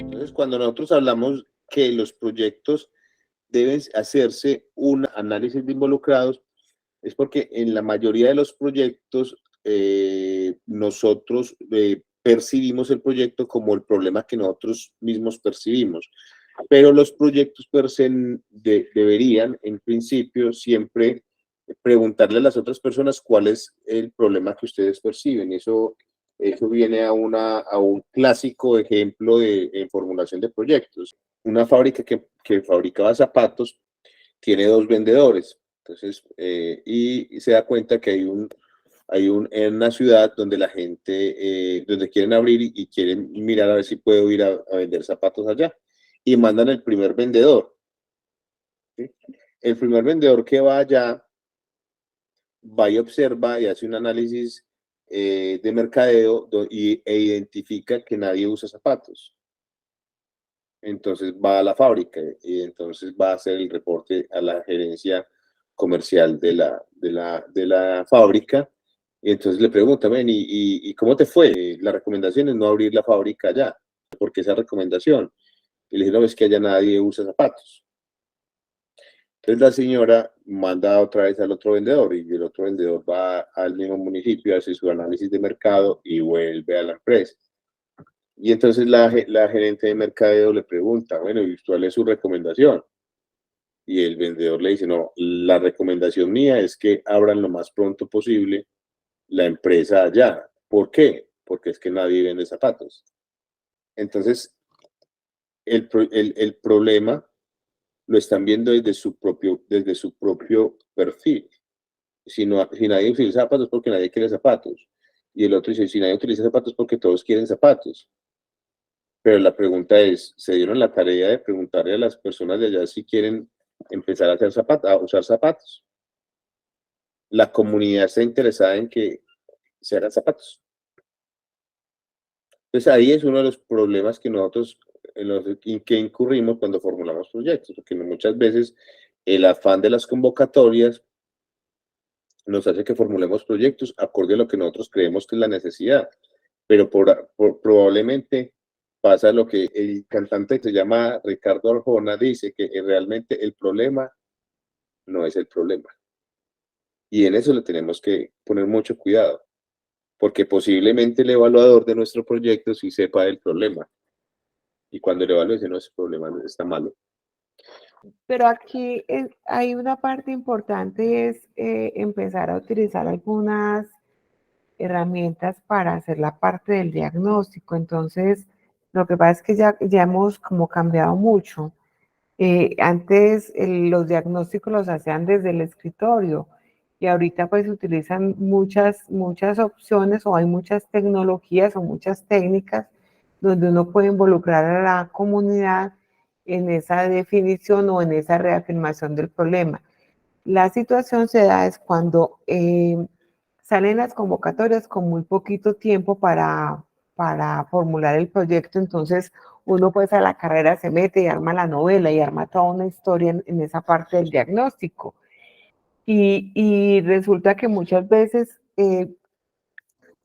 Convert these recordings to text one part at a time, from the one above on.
Entonces, cuando nosotros hablamos que los proyectos deben hacerse un análisis de involucrados, es porque en la mayoría de los proyectos nosotros percibimos el proyecto como el problema que nosotros mismos percibimos. Pero los proyectos per se deberían, en principio, siempre preguntarle a las otras personas cuál es el problema que ustedes perciben. Eso viene a un clásico ejemplo de formulación de proyectos. Una fábrica que fabricaba zapatos tiene dos vendedores. Entonces, y se da cuenta que en una ciudad donde la gente, donde quieren abrir y quieren mirar a ver si puedo ir a vender zapatos allá. Y mandan el primer vendedor. ¿Sí? El primer vendedor que va allá, va y observa y hace un análisis de mercadeo e identifica que nadie usa zapatos. Entonces va a la fábrica y entonces va a hacer el reporte a la gerencia comercial de la fábrica. Y entonces le pregunta, ¿y cómo te fue? La recomendación es no abrir la fábrica allá. ¿Por qué esa recomendación? Y le dije, no, es que allá nadie usa zapatos. Entonces la señora manda otra vez al otro vendedor y el otro vendedor va al mismo municipio, hace su análisis de mercado y vuelve a la empresa. Y entonces la gerente de mercadeo le pregunta, bueno, ¿y cuál es su recomendación? Y el vendedor le dice, no, la recomendación mía es que abran lo más pronto posible la empresa allá. ¿Por qué? Porque es que nadie vende zapatos. Entonces, el problema lo están viendo desde su propio perfil. Si nadie utiliza zapatos porque nadie quiere zapatos. Y el otro dice, si nadie utiliza zapatos porque todos quieren zapatos. Pero la pregunta es, ¿se dieron la tarea de preguntarle a las personas de allá si quieren empezar a usar zapatos? La comunidad está interesada en que se hagan zapatos. Entonces ahí es uno de los problemas que nosotros en los que incurrimos cuando formulamos proyectos, porque muchas veces el afán de las convocatorias nos hace que formulemos proyectos acorde a lo que nosotros creemos que es la necesidad, pero probablemente pasa lo que el cantante que se llama Ricardo Arjona dice, que realmente el problema no es el problema. Y en eso le tenemos que poner mucho cuidado, porque posiblemente el evaluador de nuestro proyecto sí sepa del problema. Y cuando el evaluador dice, no, ese problema está malo. Pero aquí hay una parte importante, es empezar a utilizar algunas herramientas para hacer la parte del diagnóstico. Entonces, lo que pasa es que ya hemos como cambiado mucho. Antes los diagnósticos los hacían desde el escritorio y ahorita pues se utilizan muchas opciones o hay muchas tecnologías o muchas técnicas donde uno puede involucrar a la comunidad en esa definición o en esa reafirmación del problema. La situación se da es cuando salen las convocatorias con muy poquito tiempo para formular el proyecto, entonces uno pues a la carrera se mete y arma la novela y arma toda una historia en esa parte del diagnóstico. Y resulta que muchas veces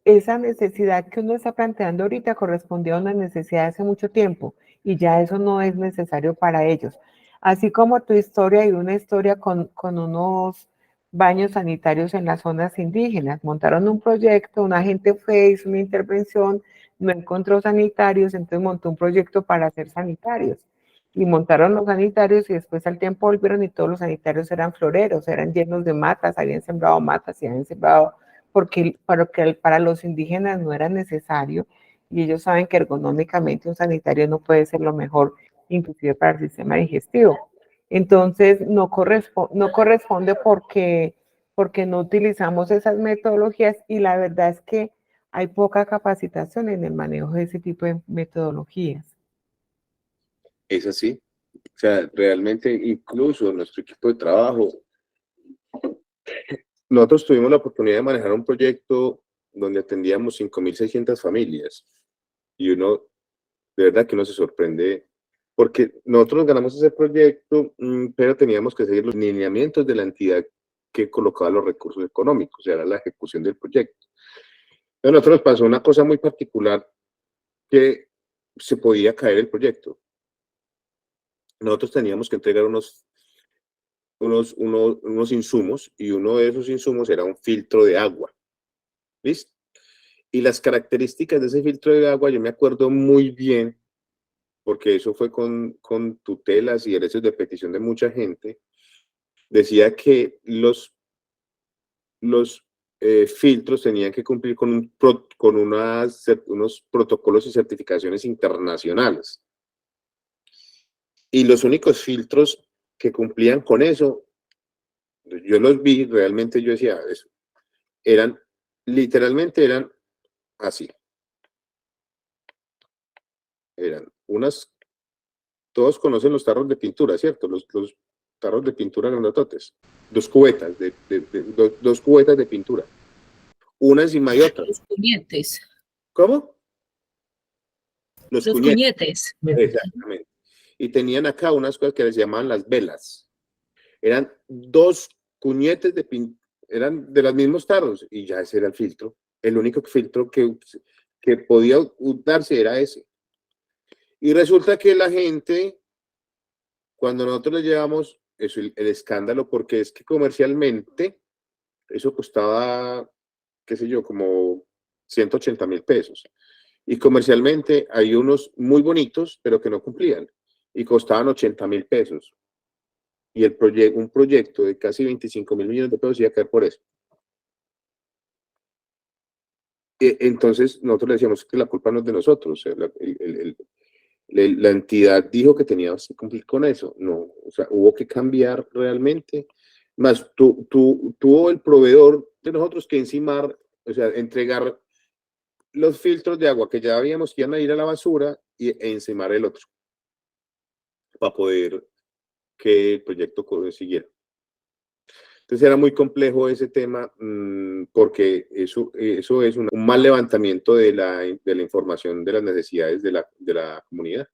esa necesidad que uno está planteando ahorita correspondía a una necesidad de hace mucho tiempo y ya eso no es necesario para ellos. Así como tu historia y una historia con unos baños sanitarios en las zonas indígenas. Montaron un proyecto, una gente fue, hizo una intervención, no encontró sanitarios, entonces montó un proyecto para hacer sanitarios. Y montaron los sanitarios y después al tiempo volvieron y todos los sanitarios eran floreros, eran llenos de matas, habían sembrado matas y habían sembrado porque para los indígenas no era necesario y ellos saben que ergonómicamente un sanitario no puede ser lo mejor, inclusive para el sistema digestivo. Entonces, no corresponde porque no utilizamos esas metodologías y la verdad es que hay poca capacitación en el manejo de ese tipo de metodologías. Es así. O sea, realmente incluso nuestro equipo de trabajo, nosotros tuvimos la oportunidad de manejar un proyecto donde atendíamos 5.600 familias y uno, de verdad que uno se sorprende porque nosotros ganamos ese proyecto, pero teníamos que seguir los lineamientos de la entidad que colocaba los recursos económicos, era la ejecución del proyecto. A nosotros nos pasó una cosa muy particular, que se podía caer el proyecto. Nosotros teníamos que entregar unos insumos, y uno de esos insumos era un filtro de agua. ¿Listo? Y las características de ese filtro de agua, yo me acuerdo muy bien, porque eso fue con tutelas y derechos de petición de mucha gente. Decía que los filtros tenían que cumplir con unos protocolos y certificaciones internacionales. Y los únicos filtros que cumplían con eso, yo los vi, realmente yo decía, eso, literalmente eran así. Eran todos conocen los tarros de pintura, ¿cierto? Los tarros de pintura grandototes. Dos cubetas dos cubetas de pintura. Una encima de otra. Los cuñetes. ¿Cómo? Los cuñetes. Exactamente. Y tenían acá unas cosas que les llamaban las velas. Eran dos cuñetes de pintura, eran de los mismos tarros, y ya ese era el filtro. El único filtro que podía darse era ese. Y resulta que la gente, cuando nosotros le llevamos eso, el escándalo, porque es que comercialmente eso costaba, qué sé yo, como 180.000 pesos. Y comercialmente hay unos muy bonitos, pero que no cumplían, y costaban 80.000 pesos. Y un proyecto de casi 25.000 millones de pesos iba a caer por eso. Entonces nosotros le decíamos que la culpa no es de nosotros. O sea, la entidad dijo que teníamos que cumplir con eso. No, o sea, hubo que cambiar realmente. Más tuvo el proveedor de nosotros que encimar, o sea, entregar los filtros de agua que ya habíamos que iban a ir a la basura e encimar el otro para poder que el proyecto siguiera. Entonces era muy complejo ese tema, porque eso es un mal levantamiento de la información de las necesidades de la comunidad.